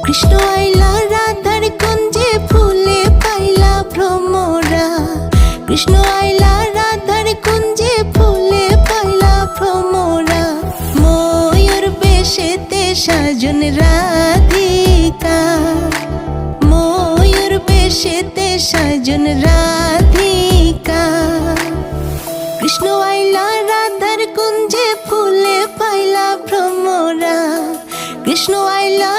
কৃষ্ণ আইলা রাধার কুঞ্জে ফুলে পাইলা ভ্রমরা। কৃষ্ণ আইলা রাধার কুঞ্জে ফুলে পাইলা ভ্রমরা। ময়ূর বেশেতে সাজন রাধিকা, ময়ূর বেশেতে সাজন রাধিকা। কৃষ্ণ আইলা রাধার কুঞ্জে ফুলে পাইলা ভ্রমরা। কৃষ্ণ আইলা